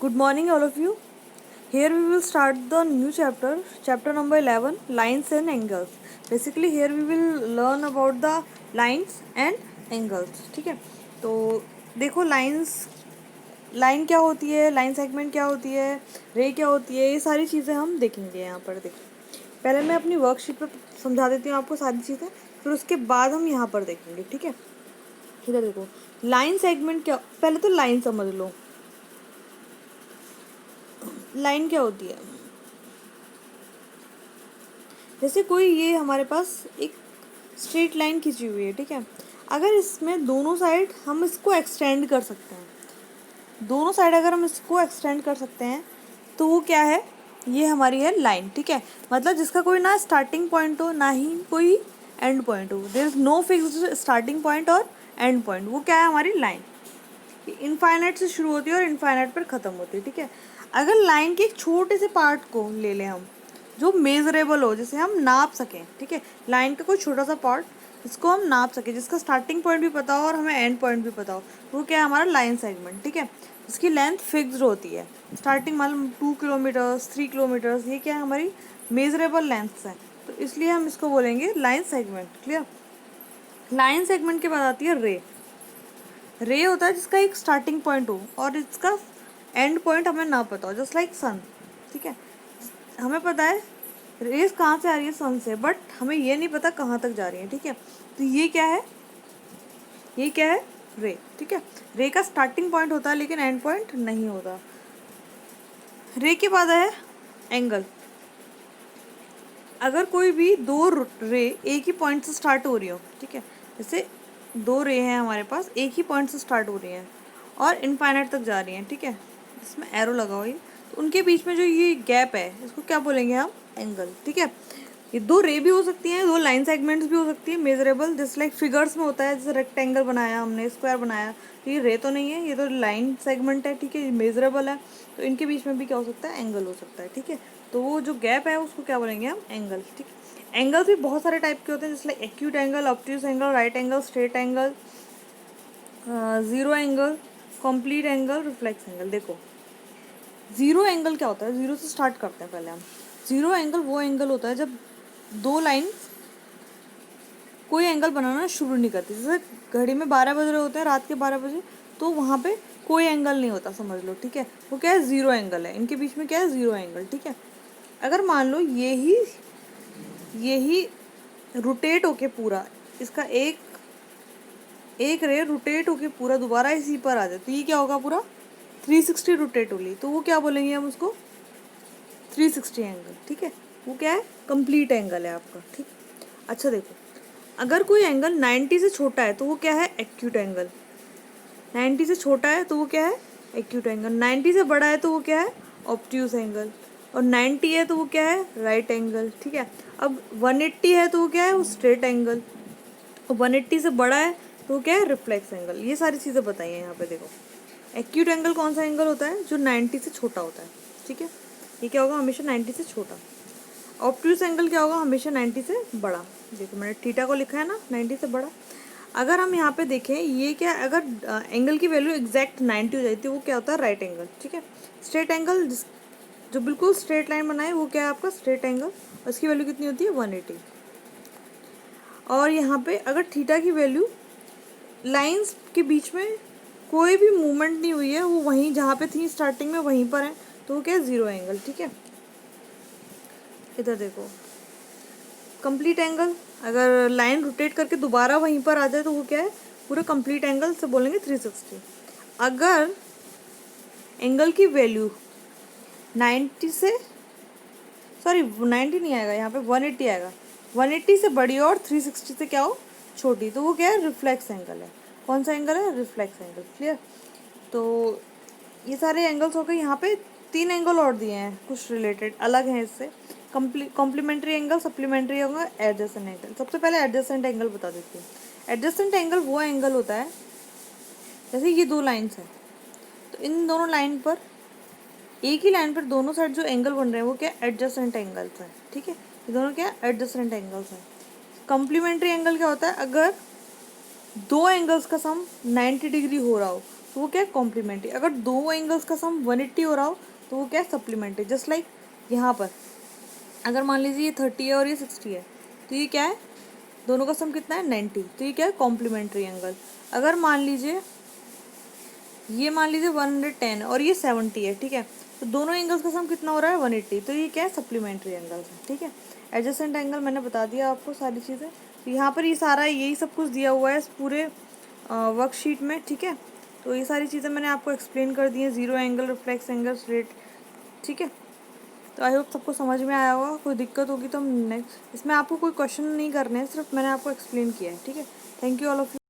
Good morning, all of you. Here we will start the new chapter number 11, lines and angles. Basically, here we will learn about the lines and angles. ठीक है, तो देखो line क्या होती है, line segment क्या होती है, रे क्या होती है, ये सारी चीज़ें हम देखेंगे यहाँ पर। देखो, पहले मैं अपनी वर्कशीट पर समझा देती हूँ आपको सारी चीज़ें, फिर उसके बाद हम यहाँ पर देखेंगे। ठीक है, इधर देखो, लाइन सेगमेंट क्या, पहले तो लाइन समझ लो। लाइन क्या होती है? जैसे कोई ये हमारे पास एक स्ट्रेट लाइन खींची हुई है, ठीक है। अगर इसमें दोनों साइड हम इसको एक्सटेंड कर सकते हैं, दोनों साइड अगर हम इसको एक्सटेंड कर सकते हैं तो वो क्या है? ये हमारी है लाइन। ठीक है, मतलब जिसका कोई ना स्टार्टिंग पॉइंट हो ना ही कोई एंड पॉइंट हो, there is no fixed starting point और एंड पॉइंट, वो क्या है? हमारी लाइन। इनफाइनाइट से शुरू होती है और इनफाइनाइट पर ख़त्म होती है। ठीक है, अगर लाइन के एक छोटे से पार्ट को ले लें हम, जो मेजरेबल हो, जिसे हम नाप सकें। ठीक है, लाइन का कोई छोटा सा पार्ट जिसको हम नाप सकें, जिसका स्टार्टिंग पॉइंट भी पता हो और हमें एंड पॉइंट भी पता हो, वो क्या है? हमारा लाइन सेगमेंट। ठीक है, इसकी लेंथ फिक्स्ड होती है, स्टार्टिंग मान 2 किलोमीटर्स 3 किलोमीटर्स, ये क्या है? हमारी मेजरेबल लेंथ्स है, तो इसलिए हम इसको बोलेंगे line segment. Clear? Line segment के बाद आती है रे। रे होता है जिसका एक स्टार्टिंग पॉइंट हो और इसका एंड पॉइंट हमें ना पता हो, जस्ट लाइक सन। ठीक है, हमें पता है रेस कहाँ से आ रही है? सन से, बट हमें ये नहीं पता कहाँ तक जा रही है। ठीक है, तो ये क्या है? ये क्या है? रे। ठीक है, रे का स्टार्टिंग पॉइंट होता है लेकिन एंड पॉइंट नहीं होता। रे के बाद है एंगल। अगर कोई भी दो रे एक ही पॉइंट से स्टार्ट हो रही हो, ठीक है, जैसे दो रे हैं हमारे पास, एक ही पॉइंट से स्टार्ट हो रही हैं और इनफाइनाइट तक जा रही हैं, ठीक है, इसमें एरो लगा हुआ है, तो उनके बीच में जो ये गैप है इसको क्या बोलेंगे हम? एंगल। ठीक है, ये दो रे भी हो सकती हैं, दो लाइन सेगमेंट्स भी हो सकती है मेजरेबल, जैसे लाइक फिगर्स में होता है, जैसे रेक्टेंगल बनाया हमने, स्क्वायर बनाया, तो ये रे तो नहीं है, ये तो लाइन सेगमेंट है। ठीक है, ये मेजरेबल है, तो इनके बीच में भी क्या हो सकता है? एंगल हो सकता है। ठीक है, तो वो जो गैप है उसको क्या बोलेंगे हम? एंगल। ठीक है, एंगल्स भी बहुत सारे टाइप के होते हैं, जैसे like acute angle, obtuse angle, right angle, straight angle, zero angle, complete angle, reflex angle. देखो, ज़ीरो एंगल क्या होता है? ज़ीरो से स्टार्ट करते हैं पहले हम। ज़ीरो एंगल वो एंगल होता है जब दो लाइन कोई एंगल बनाना शुरू नहीं करती। जैसे घड़ी में 12 बज रहे होते हैं, रात के 12 बजे, तो वहाँ पे कोई एंगल नहीं होता, समझ लो। ठीक है, वो क्या है? ज़ीरो एंगल है, इनके बीच में क्या है? Zero angle. ठीक है, अगर मान लो यही रोटेट होके पूरा, इसका एक रे रोटेट होके पूरा दोबारा इसी पर आ जाए, तो ये क्या होगा? पूरा 360 रोटेट होगी, तो वो क्या बोलेंगे हम उसको? 360 एंगल। ठीक है, वो क्या है? कंप्लीट एंगल है आपका। ठीक, अच्छा देखो, अगर कोई एंगल 90 से छोटा है तो वो क्या है? Acute angle. 90 से छोटा है तो वो क्या है? Acute angle. 90 से बड़ा है तो वो क्या है? Obtuse angle. और 90 है तो वो क्या है? Right angle. ठीक है, अब 180 है तो वो क्या है? वो स्ट्रेट एंगल। और 180 से बड़ा है तो वो क्या है? Reflex angle. ये सारी चीज़ें बताइए यहाँ पे। देखो, एक्यूट एंगल कौन सा एंगल होता है? जो 90 से छोटा होता है। ठीक है, ये क्या होगा? हमेशा 90 से छोटा। ऑब्ट्यूज एंगल क्या होगा? हमेशा 90 से बड़ा। देखो, मैंने थीटा को लिखा है ना, 90 से बड़ा। अगर हम यहाँ पे देखें, ये क्या, अगर एंगल की वैल्यू एग्जैक्ट 90 हो जाती है, वो क्या होता है? Right angle. ठीक है, स्ट्रेट एंगल जो बिल्कुल स्ट्रेट लाइन बनाए वो क्या है आपका? Straight angle. उसकी वैल्यू कितनी होती है? 180। और यहाँ पे अगर थीटा की वैल्यू, लाइंस के बीच में कोई भी मूवमेंट नहीं हुई है, वो वहीं जहाँ पे थी स्टार्टिंग में वहीं पर है, तो वो क्या है? Zero angle. ठीक है, इधर देखो, कंप्लीट एंगल, अगर लाइन रोटेट करके दोबारा वहीं पर आ जाए तो वो क्या है? पूरा कंप्लीट एंगल से बोलेंगे 360। अगर एंगल की वैल्यू 90 से, सॉरी 90 नहीं आएगा यहाँ पे, 180 आएगा, 180 से बड़ी और 360 से क्या हो? छोटी, तो वो क्या है? रिफ्लेक्स एंगल है। कौन सा एंगल है? Reflex angle. क्लियर? तो ये सारे एंगल्स हो गए। यहाँ पे 3 एंगल और दिए हैं कुछ रिलेटेड, अलग हैं इससे। कॉम्प्लीमेंट्री एंगल, सप्लीमेंट्री होगा, एडजेसेंट एंगल। सबसे पहले एडजेसेंट एंगल बता देती हूँ। एडजेसेंट एंगल वो एंगल होता है, जैसे ये दो लाइन्स हैं, तो इन दोनों लाइन पर, एक ही लाइन पर दोनों साइड जो एंगल बन रहे हैं वो क्या? एडजेसेंट एंगल्स हैं। ठीक है, ये दोनों क्या? एडजेसेंट एंगल्स हैं। कॉम्प्लीमेंट्री एंगल क्या होता है? अगर दो एंगल्स का सम 90 डिग्री हो रहा हो तो वो क्या है, कॉम्प्लीमेंट्री। अगर दो एंगल्स का सम 180 हो रहा हो तो वो क्या है, सप्लीमेंट्री। जस्ट लाइक यहाँ पर अगर मान लीजिए ये 30 है और ये 60 है, तो ये क्या है, दोनों का सम कितना है, 90, तो ये क्या है, कॉम्प्लीमेंट्री एंगल। अगर मान लीजिए ये मान लीजिए 110 और ये 70 है, ठीक है, तो दोनों एंगल्स का सम कितना हो रहा है, 180, तो ये क्या है, सप्लीमेंट्री एंगल्स है, ठीक है। एडजेसेंट एंगल मैंने बता दिया आपको सारी चीज़ें। तो यहाँ पर ये सारा यही सब कुछ दिया हुआ है इस पूरे वर्कशीट में, ठीक है। तो ये सारी चीज़ें मैंने आपको एक्सप्लेन कर दी हैं, zero angle, reflex angle, straight, ठीक है। तो आई होप सबको समझ में आया होगा। कोई दिक्कत होगी तो हम नेक्स्ट, इसमें आपको कोई क्वेश्चन नहीं करने हैं, सिर्फ मैंने आपको एक्सप्लेन किया है, ठीक है। Thank you all of you.